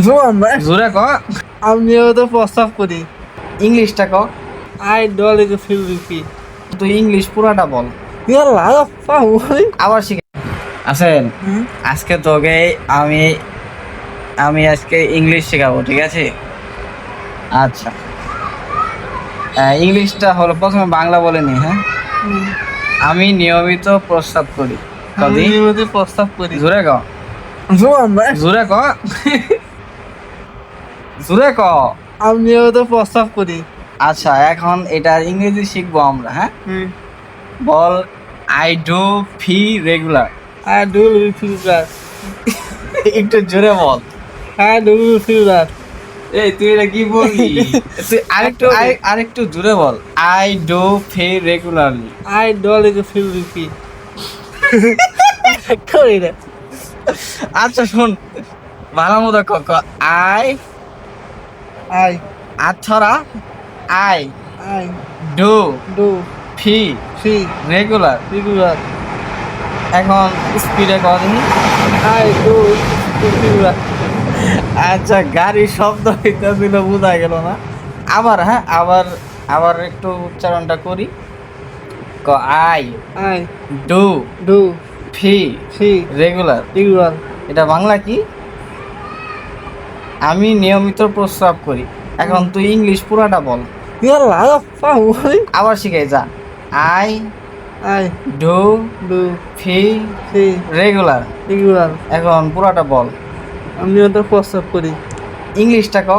জোরে ক। আমিও তো প্রস্তাব করি। ইংলিশটা ক। I doll is feel রিপি। তুই ইংলিশ পুরাটা বল। ইয়াল্লা পাউই। আবার শিখে আছেন। আজকে তোকে আমি আমি আজকে ইংলিশ শেখাবো, ঠিক আছে? আচ্ছা, ইংলিশটা হলো, প্রথমে বাংলা বলে নি। হ্যাঁ, আমি নিয়মিত প্রস্রাব করি। আমি নিয়মিত প্রস্তাব করি। জোরে ক। জোরে ক। জোরে ক। আমি নিয়মিত প্রস্তাব করি। আচ্ছা, এখন এটার ইংরেজি শিখবো আমরা। হ্যাঁ, হুম। বল, I do fee regular. I do feel that. একটু জোরে বল। I do feel that. এই তুই এটা কি বললি? তুই আরেকটু জোরে বল। I do fee regularly. I doll is feel রিপি। কই রে? আচ্ছা শোন, ভালো মতো ক ক। আই আই আছরা I I do do fee fee regular. Regular. এখন স্পিডে কর দিন। I do feel that. আচ্ছা, গাড়ির শব্দ হইতেছিল, বোঝা গেল না। আবার, হ্যাঁ, আবার আবার একটু উচ্চারণটা করি। ক I I do do fee fee regular. Regular. এটা বাংলা কি? আমি নিয়মিত প্রস্রাব করি। এখন তুই ইংলিশ পুরাটা বল। ইয়াল্লা পাউই। আবার শিখাই যা। I I do do fee fee regular. Regular. এখন পুরাটা বল। আমি নিয়মিত প্রস্তাব করি। ইংলিশটা ক।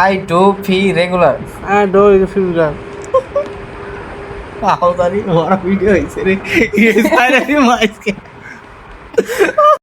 I do fee regular. I doll is fill that. তাড়াতাড়ি বড় ভিডিও হয়েছে রে।